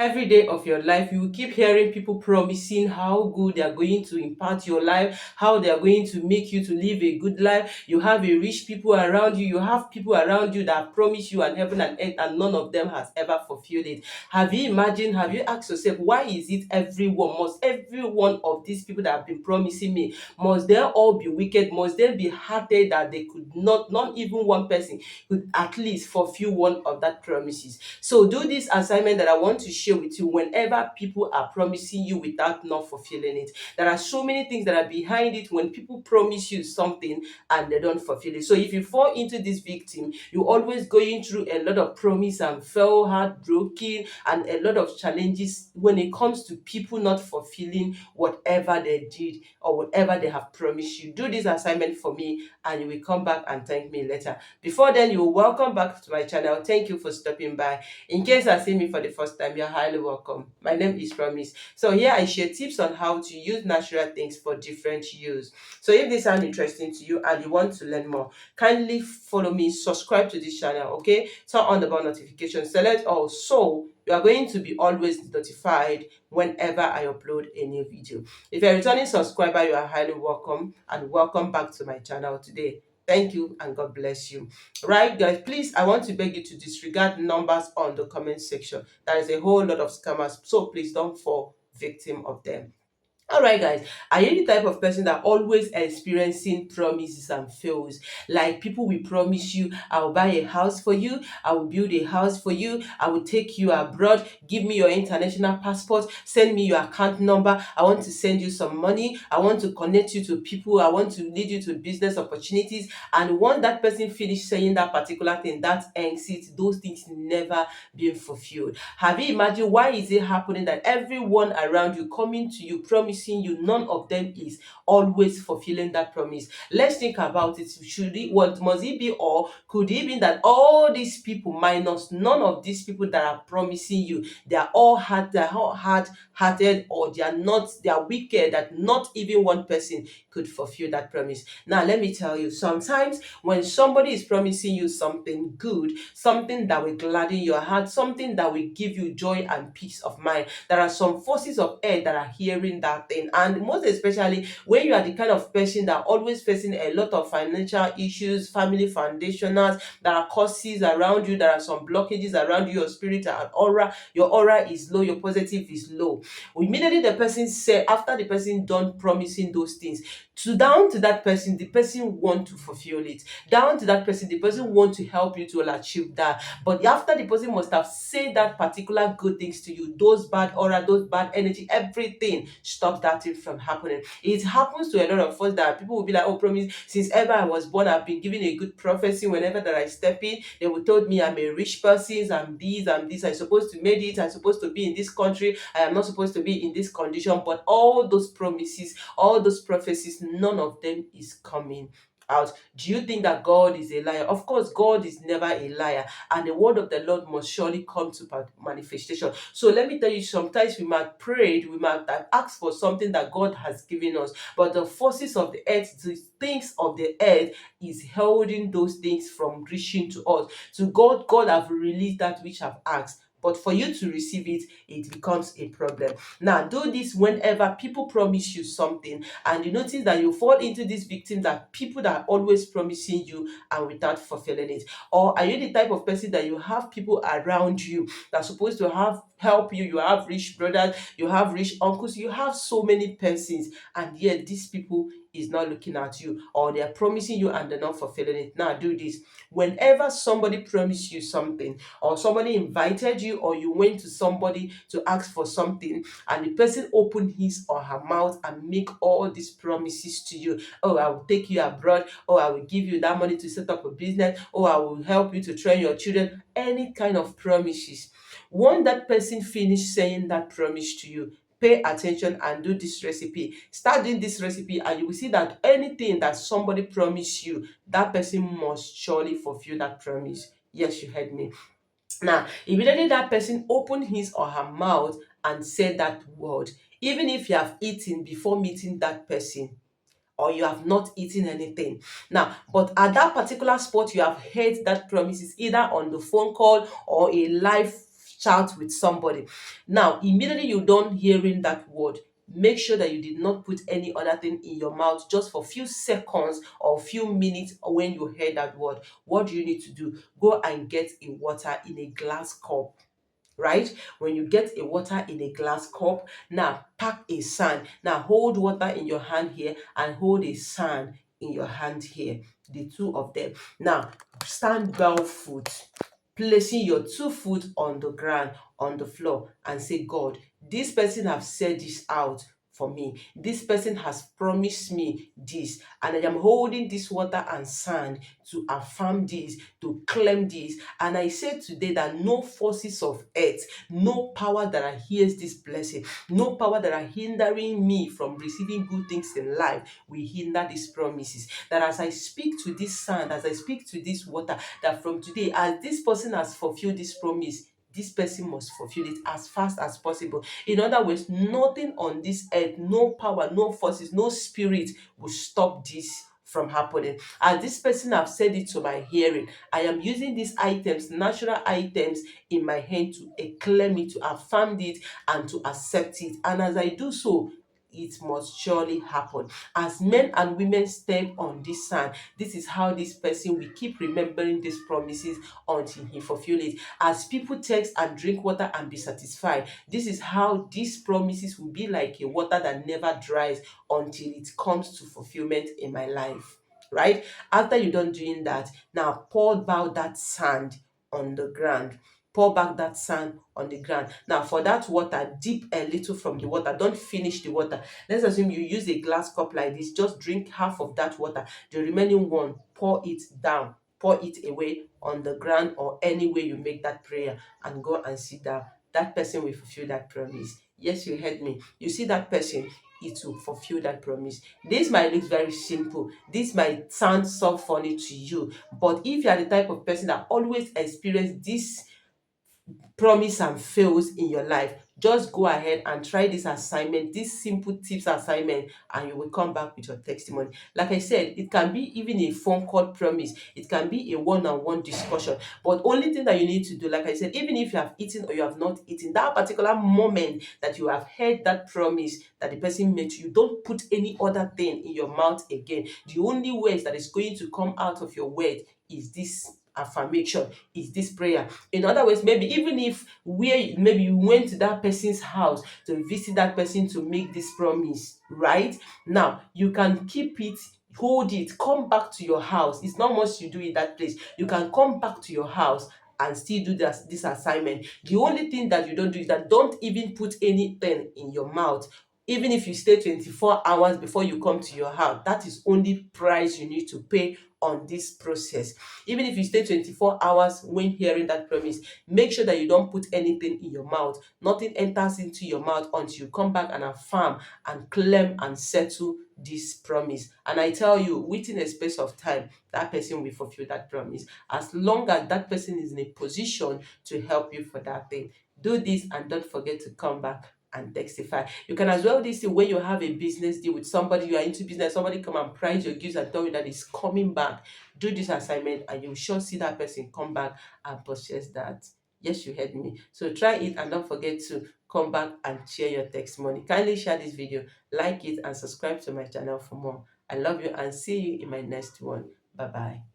Every day of your life, you will keep hearing people promising how good they are going to impact your life, how they are going to make you to live a good life. You have a rich people around you. You have people around you that promise you an heaven and earth, and none of them has ever fulfilled it. Have you imagined? Have you asked yourself, why is it every one of these people that have been promising me, must they all be wicked? Must they be hearted that they could not even one person could at least fulfill one of that promises? So do this assignment that I want to share with you. Whenever people are promising you without not fulfilling it, there are so many things that are behind it when people promise you something and they don't fulfill it. So if you fall into this victim, you're always going through a lot of promise and fell heartbroken and a lot of challenges when it comes to people not fulfilling whatever they did or whatever they have promised you. Do this assignment for me and you will come back and thank me later. Before then, you're welcome back to my channel. Thank you for stopping by. In case you see me for the first time, you're highly welcome. My name is Promise. So here I share tips on how to use natural things for different use. So if this sounds interesting to you and you want to learn more, kindly follow me, subscribe to this channel, okay? Turn on the bell notification, select all, so you are going to be always notified whenever I upload a new video. If you're a returning subscriber, you are highly welcome, and welcome back to my channel today. Thank you and God bless you. Right, guys, please, I want to beg you to disregard numbers on the comment section. There is a whole lot of scammers, so please don't fall victim of them. All right, guys, are you the type of person that always experiencing promises and fails? Like, people will promise you, I will buy a house for you, I will build a house for you, I will take you abroad, give me your international passport, send me your account number, I want to send you some money, I want to connect you to people, I want to lead you to business opportunities. And once that person finish saying that particular thing, that ends it. Those things never been fulfilled. Have you imagined why is it happening that everyone around you coming to you promising you, none of them is always fulfilling that promise? Let's think about it. Should it, what must it be, or could it be that all these people minus none of these people that are promising you, they are all hard-hearted, or they are wicked, that not even one person could fulfill that promise? Now let me tell you, sometimes when somebody is promising you something good, something that will gladden your heart, something that will give you joy and peace of mind, there are some forces of air that are hearing that thing. And most especially when you are the kind of person that always facing a lot of financial issues, family foundationals, there are causes around you, there are some blockages around you, your spirit and aura, your aura is low, your positive is low. Immediately the person said, after the person done promising those things, to down to that person, the person want to fulfill it. Down to that person, the person want to help you to achieve that. But after the person must have said that particular good things to you, those bad aura, those bad energy, everything stops that thing from happening. It happens to a lot of us that people will be like, oh, Promise, since ever I was born, I've been given a good prophecy. Whenever that I step in, they will told me I'm a rich person, I'm this, I'm supposed to make it, I'm supposed to be in this country, I am not supposed to be in this condition. But all those promises, all those prophecies, none of them is coming out. Do you think that God is a liar? Of course, God is never a liar, and the word of the Lord must surely come to manifestation. So let me tell you, sometimes we might pray, we might have asked for something that God has given us, but the forces of the earth, the things of the earth, is holding those things from reaching to us. To God, God have released that which I've asked. But for you to receive it, it becomes a problem. Now, do this whenever people promise you something and you notice that you fall into this victim, that people that are always promising you and without fulfilling it. Or are you the type of person that you have people around you that are supposed to have help you? You have rich brothers, you have rich uncles, you have so many persons, and yet these people is not looking at you, or they are promising you and they're not fulfilling it. Now do this. Whenever somebody promised you something, or somebody invited you, or you went to somebody to ask for something, and the person opened his or her mouth and make all these promises to you, oh, I will take you abroad, oh, I will give you that money to set up a business, oh, I will help you to train your children, any kind of promises. Once that person finish saying that promise to you, pay attention and do this recipe. Start doing this recipe and you will see that anything that somebody promised you, that person must surely fulfill that promise. Yes, you heard me. Now, immediately that person opened his or her mouth and said that word, even if you have eaten before meeting that person, or you have not eaten anything. Now, but at that particular spot, you have heard that promises either on the phone call or a live shout with somebody. Now, immediately you done hearing that word, make sure that you did not put any other thing in your mouth just for few seconds or few minutes when you heard that word. What do you need to do? Go and get a water in a glass cup, right? When you get a water in a glass cup, now pack a sand. Now hold water in your hand here and hold a sand in your hand here, the two of them. Now stand barefoot, placing your 2 foot on the ground, on the floor, and say, God, this person have said this out for me. This person has promised me this, and I am holding this water and sand to affirm this, to claim this. And I say today that no forces of earth, no power that adheres this blessing, no power that are hindering me from receiving good things in life will hinder these promises. That as I speak to this sand, as I speak to this water, that from today, as this person has fulfilled this promise, this person must fulfill it as fast as possible. In other words, nothing on this earth, no power, no forces, no spirit will stop this from happening. As this person have said it to my hearing, I am using these items, natural items, in my hand to claim it, to affirm it, and to accept it. And as I do so, it must surely happen. As men and women step on this sand, this is how this person will keep remembering these promises until he fulfill it. As people text and drink water and be satisfied, this is how these promises will be like a water that never dries until it comes to fulfillment in my life. Right? After you're done doing that, now pour back that sand on the ground. Pour back that sand on the ground. Now, for that water, dip a little from the water. Don't finish the water. Let's assume you use a glass cup like this. Just drink half of that water. The remaining one, pour it down. Pour it away on the ground or any way you make that prayer, and go and sit down. That person will fulfill that promise. Yes, you heard me. You see that person, it will fulfill that promise. This might look very simple. This might sound so funny to you. But if you are the type of person that always experience this promise and fails in your life, just go ahead and try this assignment, this simple tips assignment, and you will come back with your testimony. Like I said, it can be even a phone call promise, it can be a one-on-one discussion, but only thing that you need to do, like I said, even if you have eaten or you have not eaten, that particular moment that you have heard that promise that the person made to you, don't put any other thing in your mouth again. The only words that is going to come out of your word is this affirmation, is this prayer. In other words, maybe even if maybe you went to that person's house to visit that person to make this promise, right? Now you can keep it, hold it, come back to your house. It's not much you do in that place. You can come back to your house and still do this assignment. The only thing that you don't do is that don't even put anything in your mouth. Even if you stay 24 hours before you come to your house, that is only price you need to pay on this process. Even if you stay 24 hours when hearing that promise, make sure that you don't put anything in your mouth. Nothing enters into your mouth until you come back and affirm and claim and settle this promise. And I tell you, within a space of time, that person will fulfill that promise, as long as that person is in a position to help you for that thing. Do this and don't forget to come back and testify. You can as well do this when you have a business deal with somebody, you are into business, somebody come and price your gifts and tell you that it's coming back. Do this assignment and you will sure see that person come back and purchase that. Yes, you heard me. So try it and don't forget to come back and share your testimony. Kindly share this video, like it, and subscribe to my channel for more. I love you and see you in my next one. Bye bye.